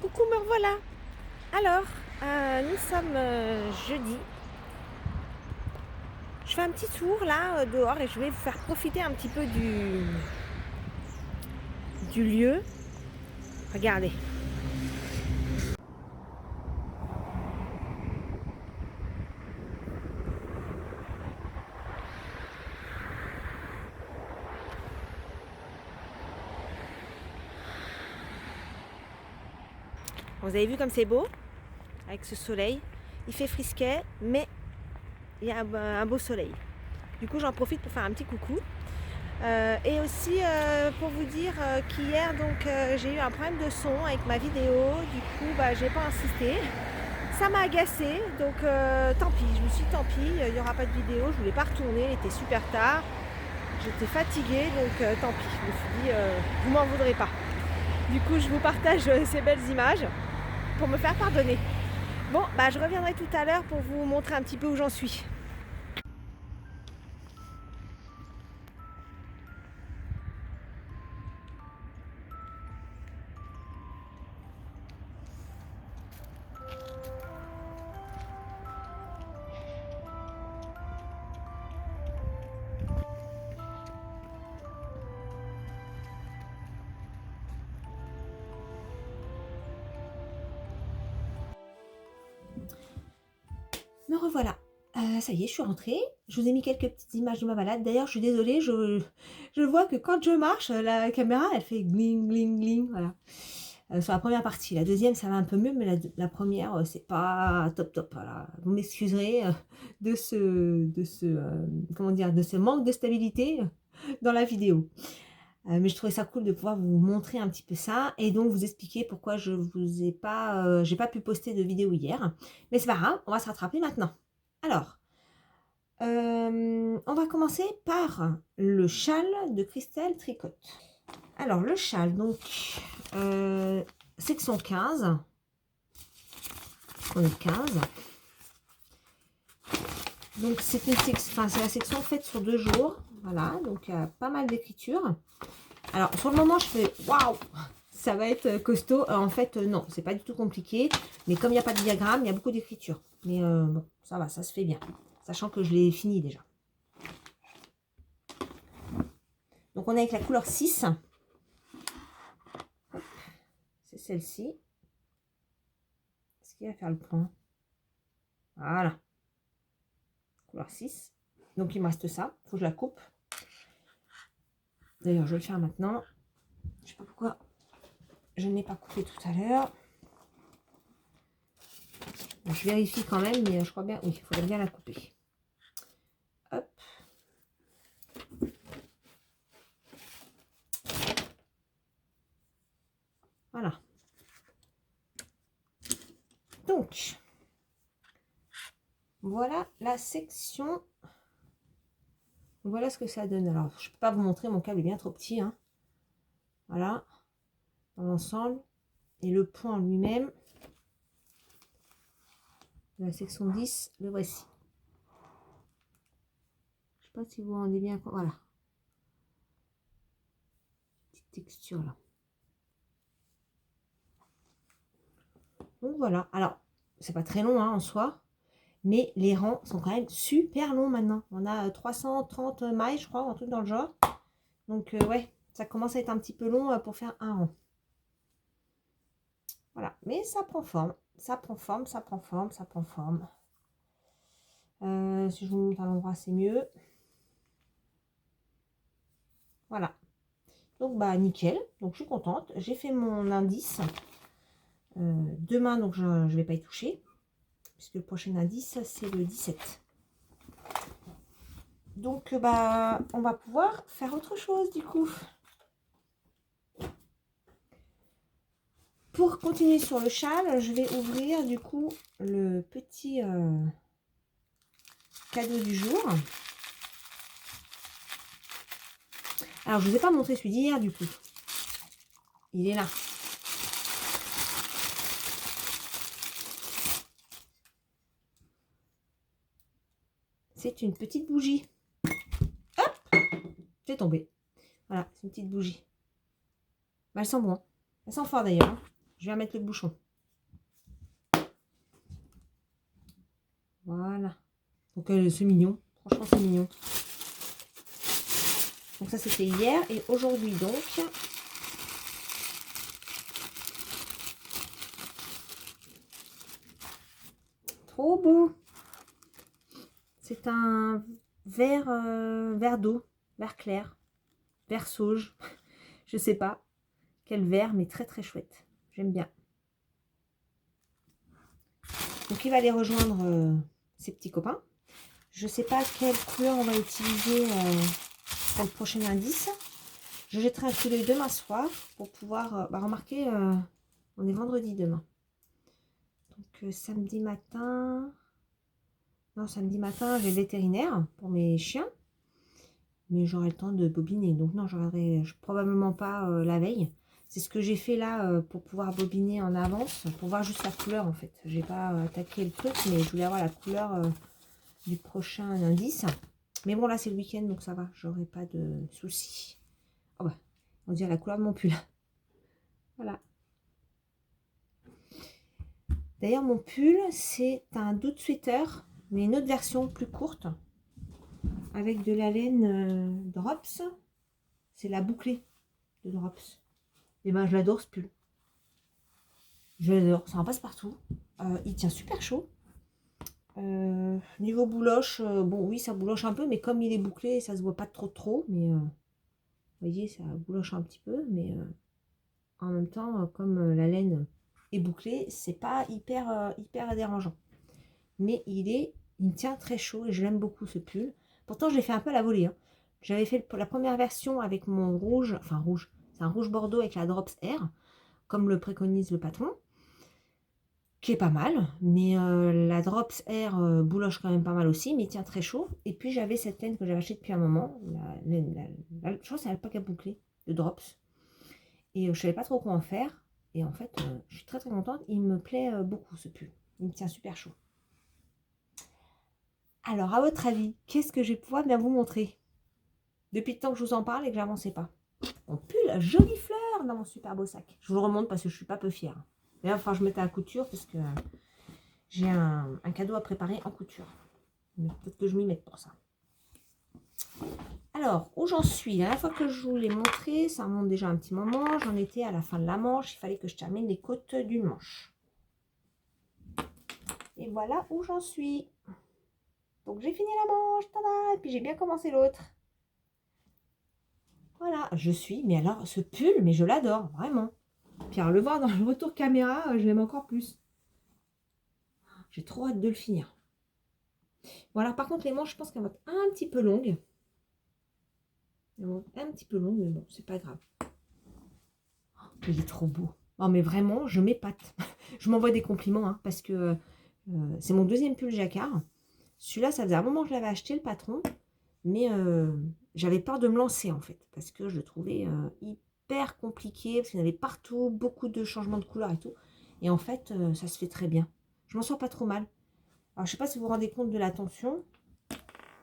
Coucou, me revoilà. Alors, nous sommes jeudi. Je fais un petit tour là dehors et je vais vous faire profiter un petit peu du lieu. Regardez. Vous avez vu comme c'est beau avec ce soleil. Il fait frisquet, mais il y a un beau soleil. Du coup, j'en profite pour faire un petit coucou. Et aussi pour vous dire qu'hier j'ai eu un problème de son avec ma vidéo. Du coup, j'ai pas insisté. Ça m'a agacé, donc tant pis. Je me suis dit tant pis, il n'y aura pas de vidéo. Je voulais pas retourner, il était super tard. J'étais fatiguée, donc tant pis. Je me suis dit, vous m'en voudrez pas. Du coup, je vous partage ces belles images pour me faire pardonner. Bon, je reviendrai tout à l'heure pour vous montrer un petit peu où j'en suis. Me revoilà. Ça y est, je suis rentrée. Je vous ai mis quelques petites images de ma balade. D'ailleurs, je suis désolée, je vois que quand je marche, la caméra, elle fait gling, gling, gling. Voilà. Sur la première partie. La deuxième, ça va un peu mieux, mais la première, c'est pas top top. Voilà. Vous m'excuserez comment dire, de ce manque de stabilité dans la vidéo. Mais je trouvais ça cool de pouvoir vous montrer un petit peu ça et donc vous expliquer pourquoi je vous ai pas, j'ai pas pu poster de vidéo hier. Mais c'est pas grave, on va se rattraper maintenant. Alors, on va commencer par le châle de Christelle Tricotte. Alors, le châle, donc, section 15. On est 15. Donc, c'est la section faite sur 2 jours. Voilà, donc il y a pas mal d'écriture. Alors, sur le moment, je fais waouh, ça va être costaud. En fait, non, c'est pas du tout compliqué. Mais comme il n'y a pas de diagramme, il y a beaucoup d'écriture. Mais bon, ça va, ça se fait bien. Sachant que je l'ai fini déjà. Donc, on est avec la couleur 6. C'est celle-ci. Est-ce qu'il va faire le point? Voilà. Couleur 6. Donc, il me reste ça. Il faut que je la coupe. D'ailleurs, je vais le faire maintenant. Je sais pas pourquoi je n'ai pas coupé tout à l'heure. Bon, je vérifie quand même, mais je crois bien, oui, il faudrait bien la couper. Hop. Voilà. Donc, voilà la section. Voilà ce que ça donne. Alors, je ne peux pas vous montrer, mon câble est bien trop petit. Hein. Voilà, dans l'ensemble. Et le point lui-même, de la section 10, le voici. Je ne sais pas si vous vous rendez bien compte. Voilà. Petite texture là. Donc voilà. Alors, c'est pas très long hein, en soi. Mais les rangs sont quand même super longs maintenant. On a 330 mailles, je crois, un truc dans le genre. Donc, ouais, ça commence à être un petit peu long pour faire un rang. Voilà, mais ça prend forme. Ça prend forme, ça prend forme, ça prend forme. Si je vous montre à l'endroit, c'est mieux. Voilà. Donc, nickel. Donc, je suis contente. J'ai fait mon indice. Demain, donc, je ne vais pas y toucher. Puisque le prochain indice, c'est le 17. Donc, on va pouvoir faire autre chose, du coup. Pour continuer sur le châle, je vais ouvrir, du coup, le petit cadeau du jour. Alors, je ne vous ai pas montré celui d'hier, du coup. Il est là. C'est une petite bougie. Hop, c'est tombé. Voilà, c'est une petite bougie. Elle sent bon. Elle sent fort d'ailleurs. Je vais mettre le bouchon. Voilà. Donc c'est mignon. Franchement, c'est mignon. Donc ça, c'était hier. Et aujourd'hui, donc... Trop beau. C'est un vert d'eau, vert clair, vert sauge. Je sais pas quel vert, mais très très chouette. J'aime bien. Donc il va aller rejoindre ses petits copains. Je sais pas quelle couleur on va utiliser pour le prochain indice. Je jetterai un coup d'œil demain soir pour pouvoir remarquer. On est vendredi demain. Donc samedi matin. Non, samedi matin, j'ai le vétérinaire pour mes chiens. Mais j'aurai le temps de bobiner. Donc non, je regarderai probablement pas la veille. C'est ce que j'ai fait là pour pouvoir bobiner en avance, pour voir juste la couleur en fait. J'ai pas attaqué le truc, mais je voulais avoir la couleur du prochain indice. Mais bon, là c'est le week-end, donc ça va, j'aurai pas de soucis. Oh bah, on dirait la couleur de mon pull. Voilà. D'ailleurs, mon pull, c'est un doute sweater, mais une autre version plus courte, avec de la laine Drops. C'est la bouclée de Drops. Et ben, je l'adore ce pull. Je l'adore, ça en passe partout. Il tient super chaud. Niveau bouloche, bon oui, ça bouloche un peu, mais comme il est bouclé, ça se voit pas trop. Mais vous voyez, ça bouloche un petit peu, mais en même temps, comme la laine est bouclée, c'est pas hyper dérangeant. Mais il me tient très chaud et je l'aime beaucoup ce pull. Pourtant, je l'ai fait un peu à la volée. Hein. J'avais fait la première version avec mon rouge, enfin rouge, c'est un rouge bordeaux avec la Drops Air, comme le préconise le patron, qui est pas mal, mais la Drops Air bouloche quand même pas mal aussi, mais il tient très chaud. Et puis j'avais cette laine que j'avais achetée depuis un moment, je crois que c'est l'alpaca bouclée de Drops, et je savais pas trop quoi en faire. Et en fait, je suis très très contente, il me plaît beaucoup ce pull, il me tient super chaud. Alors, à votre avis, qu'est-ce que je vais pouvoir bien vous montrer depuis le temps que je vous en parle et que j'avançais pas? Mon pull, jolie fleur dans mon super beau sac. Je vous le remonte parce que je suis pas peu fière. D'ailleurs, enfin, je mettais à la couture parce que j'ai un cadeau à préparer en couture. Mais peut-être que je m'y mette pour ça. Alors, où j'en suis? La dernière fois que je vous l'ai montré, ça remonte déjà un petit moment. J'en étais à la fin de la manche. Il fallait que je termine les côtes d'une manche. Et voilà où j'en suis. Donc, j'ai fini la manche. Tada! Et puis, j'ai bien commencé l'autre. Voilà, je suis, mais alors ce pull, mais je l'adore, vraiment. Puis alors le voir dans le retour caméra, je l'aime encore plus. J'ai trop hâte de le finir. Bon alors par contre les manches, je pense qu'elles vont être un petit peu longues. Elles vont être un petit peu longues, mais bon, c'est pas grave. Il est trop beau. Non mais vraiment, je m'épate. Je m'envoie des compliments, hein, parce que c'est mon deuxième pull jacquard. Celui-là, ça faisait un moment que je l'avais acheté, le patron. Mais j'avais peur de me lancer en fait, parce que je le trouvais hyper compliqué, parce qu'il y en avait partout, beaucoup de changements de couleur et tout. Et en fait, ça se fait très bien. Je m'en sors pas trop mal. Alors, je sais pas si vous vous rendez compte de la tension,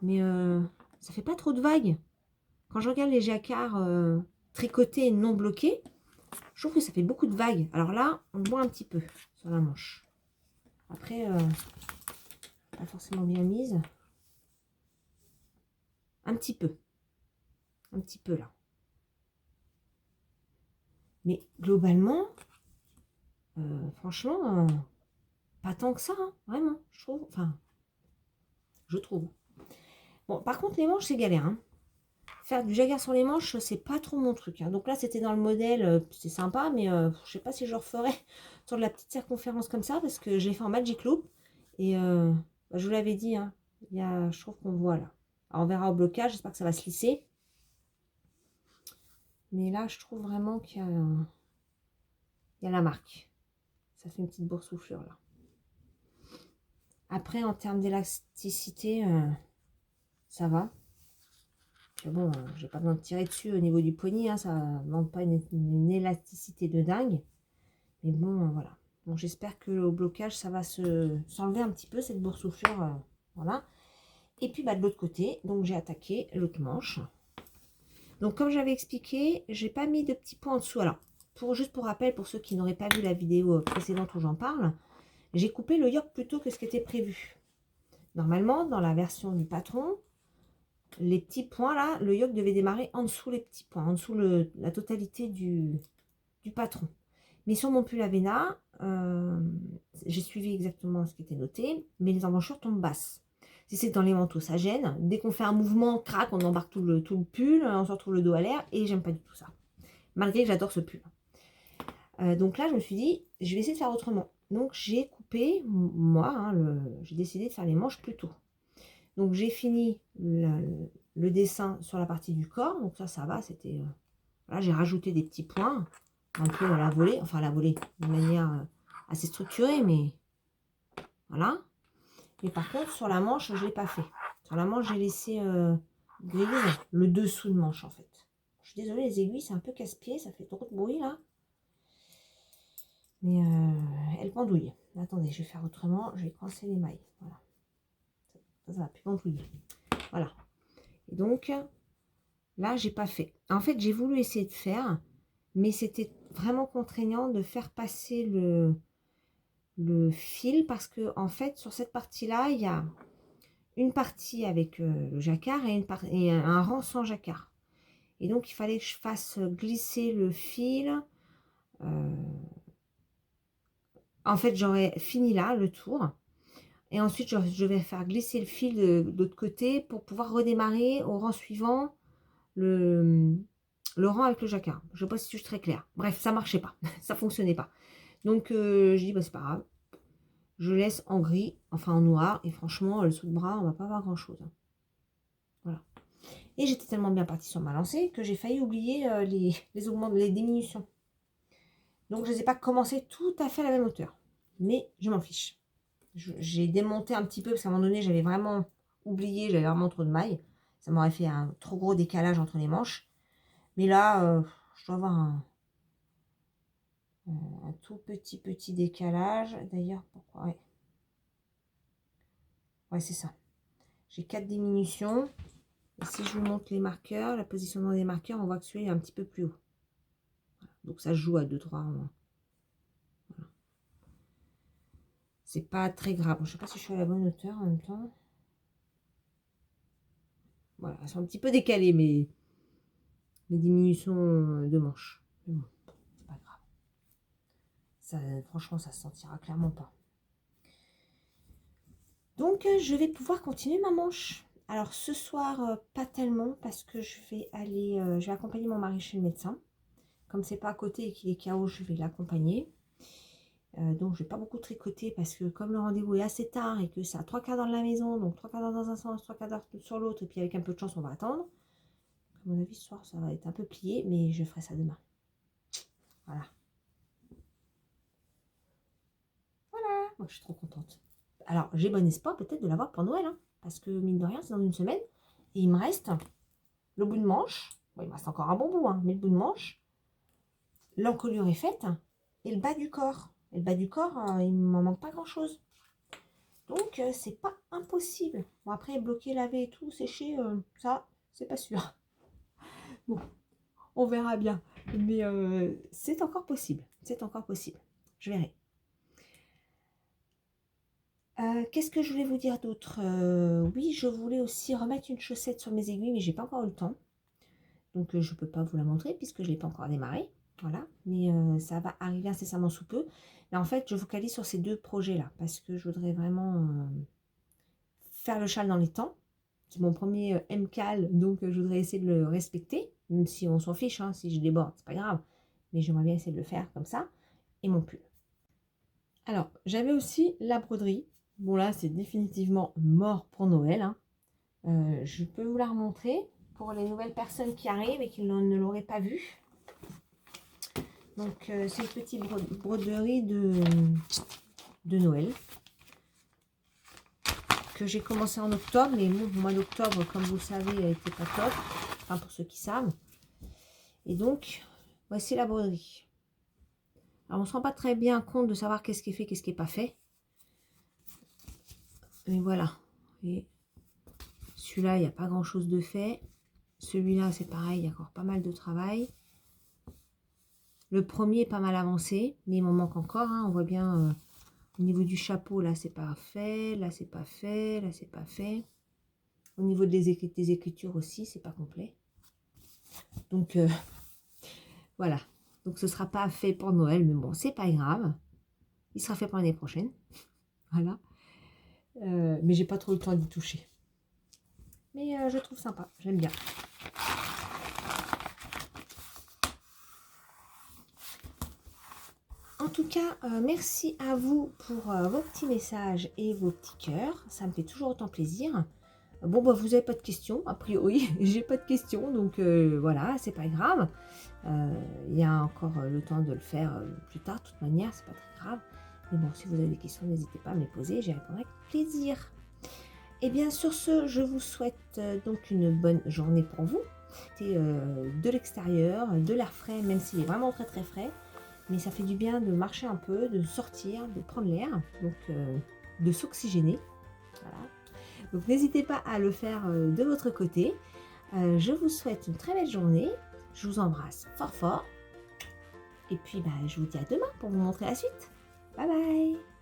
mais ça fait pas trop de vagues. Quand je regarde les jacquards tricotés et non bloqués, je trouve que ça fait beaucoup de vagues. Alors là, on le voit un petit peu sur la manche. Après, pas forcément bien mise. Un petit peu. Un petit peu là. Mais globalement, franchement, pas tant que ça, hein, vraiment, je trouve. Enfin, je trouve. Bon, par contre, les manches, c'est galère. Hein. Faire du jacquard sur les manches, c'est pas trop mon truc. Hein. Donc là, c'était dans le modèle, c'est sympa, mais je sais pas si je referai sur de la petite circonférence comme ça, parce que j'ai fait en Magic Loop. Et je vous l'avais dit, hein, je trouve qu'on voit là. Alors, on verra au blocage, j'espère que ça va se lisser. Mais là, je trouve vraiment qu'il y a la marque. Ça fait une petite boursouflure là. Après, en termes d'élasticité, ça va. Puis bon, j'ai pas besoin de tirer dessus au niveau du poignet. Hein, ça ne demande pas une élasticité de dingue. Mais bon, voilà. Bon, j'espère que au blocage, ça va s'enlever un petit peu, cette boursouflure. Voilà. Et puis, bah, de l'autre côté, donc j'ai attaqué l'autre manche. Donc, comme j'avais expliqué, j'ai pas mis de petits points en dessous. Alors, juste pour rappel, pour ceux qui n'auraient pas vu la vidéo précédente où j'en parle, j'ai coupé le yoke plus tôt que ce qui était prévu. Normalement, dans la version du patron, les petits points là, le yoke devait démarrer en dessous les petits points, en dessous la totalité du patron. Mais sur mon pull Avena, j'ai suivi exactement ce qui était noté, mais les embranchures tombent basses. Si c'est dans les manteaux, ça gêne. Dès qu'on fait un mouvement, crac, on embarque tout le pull, on se retrouve le dos à l'air, et j'aime pas du tout ça. Malgré que j'adore ce pull. Donc là, je me suis dit, je vais essayer de faire autrement. Donc j'ai coupé, moi, hein, j'ai décidé de faire les manches plus tôt. Donc j'ai fini le dessin sur la partie du corps, donc ça va, c'était... Voilà, j'ai rajouté des petits points, un peu à la volée, enfin à la volée, de manière assez structurée, mais voilà. Et par contre, sur la manche, je ne l'ai pas fait. Sur la manche, j'ai laissé grise le dessous de manche, en fait. Je suis désolée, les aiguilles, c'est un peu casse-pied, ça fait trop de bruit, là. Mais elle pendouille. Attendez, je vais faire autrement, je vais coincer les mailles. Voilà. Ça va plus pendouiller. Voilà. Et donc, là, j'ai pas fait. En fait, j'ai voulu essayer de faire, mais c'était vraiment contraignant de faire passer le fil parce que, en fait, sur cette partie-là, il y a une partie avec le jacquard et un rang sans jacquard. Et donc, il fallait que je fasse glisser le fil. En fait, j'aurais fini là, le tour. Et ensuite, je vais faire glisser le fil de l'autre côté pour pouvoir redémarrer au rang suivant le rang avec le jacquard. Je ne sais pas si je suis très claire. Bref, ça ne marchait pas. Ça ne fonctionnait pas. Donc, je dis, bah, c'est pas grave. Je laisse en gris, enfin en noir. Et franchement, le sous de bras, on ne va pas voir grand-chose. Voilà. Et j'étais tellement bien partie sur ma lancée que j'ai failli oublier les diminutions. Donc, je ne les ai pas commencé tout à fait à la même hauteur. Mais je m'en fiche. J'ai démonté un petit peu parce qu'à un moment donné, j'avais vraiment oublié, j'avais vraiment trop de mailles. Ça m'aurait fait un trop gros décalage entre les manches. Mais là, je dois avoir un tout petit décalage. D'ailleurs, pourquoi? Ouais, c'est ça. J'ai 4 diminutions. Et si je vous montre les marqueurs, la positionnement des marqueurs, on voit que celui-là est un petit peu plus haut. Voilà. Donc ça se joue à 2-3. Voilà. C'est pas très grave. Je ne sais pas si je suis à la bonne hauteur en même temps. Voilà, elles sont un petit peu décalées, mes diminutions de manches. Mais bon, c'est pas grave. Ça, franchement, ça se sentira clairement pas. Donc, je vais pouvoir continuer ma manche. Alors, ce soir, pas tellement, parce que je vais accompagner mon mari chez le médecin. Comme c'est pas à côté et qu'il est KO, je vais l'accompagner. Donc, je vais pas beaucoup tricoter, parce que comme le rendez-vous est assez tard et que c'est à 3/4 d'heure de la maison, donc 3/4 d'heure dans un sens, 3/4 d'heure sur l'autre, et puis avec un peu de chance, on va attendre. À mon avis, ce soir, ça va être un peu plié, mais je ferai ça demain. Voilà. Voilà, moi je suis trop contente. Alors, j'ai bon espoir peut-être de l'avoir pour Noël, hein, parce que mine de rien, c'est dans une semaine. Et il me reste le bout de manche. Bon, il me reste encore un bon bout, hein, mais le bout de manche, l'encolure est faite, et le bas du corps. Et le bas du corps, il m'en manque pas grand-chose. Donc, c'est pas impossible. Bon, après, bloquer, laver et tout, sécher, ça, c'est pas sûr. Bon, on verra bien. Mais c'est encore possible. C'est encore possible. Je verrai. Qu'est-ce que je voulais vous dire d'autre? Oui, je voulais aussi remettre une chaussette sur mes aiguilles, mais j'ai pas encore eu le temps. Donc, je ne peux pas vous la montrer puisque je ne l'ai pas encore démarré. Voilà, mais ça va arriver incessamment sous peu. Mais en fait, je focalise sur ces 2 projets-là parce que je voudrais vraiment faire le châle dans les temps. C'est mon premier MCAL, donc je voudrais essayer de le respecter, même si on s'en fiche, hein, si je déborde, c'est pas grave. Mais j'aimerais bien essayer de le faire comme ça. Et mon pull. Alors, j'avais aussi la broderie. Bon, là, c'est définitivement mort pour Noël. Hein. Je peux vous la remontrer pour les nouvelles personnes qui arrivent et qui ne l'auraient pas vue. Donc, c'est une petite broderie de Noël que j'ai commencé en octobre. Mais le mois d'octobre, comme vous le savez, n'était pas top. Enfin, pour ceux qui savent. Et donc, voici la broderie. Alors, on ne se rend pas très bien compte de savoir qu'est-ce qui est fait, qu'est-ce qui n'est pas fait. Mais voilà. Et celui-là, il n'y a pas grand-chose de fait. Celui-là, c'est pareil, il y a encore pas mal de travail. Le premier est pas mal avancé, mais il m'en manque encore. Hein. On voit bien au niveau du chapeau, là c'est pas fait, là c'est pas fait, là c'est pas fait. Au niveau des écritures aussi, c'est pas complet. Donc voilà. Donc ce sera pas fait pour Noël, mais bon, c'est pas grave. Il sera fait pour l'année prochaine. Voilà. Mais j'ai pas trop le temps d'y toucher. Mais je trouve sympa, j'aime bien. En tout cas, merci à vous pour vos petits messages et vos petits cœurs. Ça me fait toujours autant plaisir. Bon, bah, vous n'avez pas de questions, a priori. J'ai pas de questions, donc voilà, c'est pas grave. Il y a encore le temps de le faire plus tard, de toute manière, c'est pas très grave. Mais bon, si vous avez des questions, n'hésitez pas à me les poser, j'y répondrai avec plaisir. Et bien sur ce, je vous souhaite donc une bonne journée pour vous. C'est de l'extérieur, de l'air frais, même s'il est vraiment très très frais. Mais ça fait du bien de marcher un peu, de sortir, de prendre l'air, donc de s'oxygéner. Voilà. Donc n'hésitez pas à le faire de votre côté. Je vous souhaite une très belle journée. Je vous embrasse fort fort. Et puis je vous dis à demain pour vous montrer la suite. Bye bye!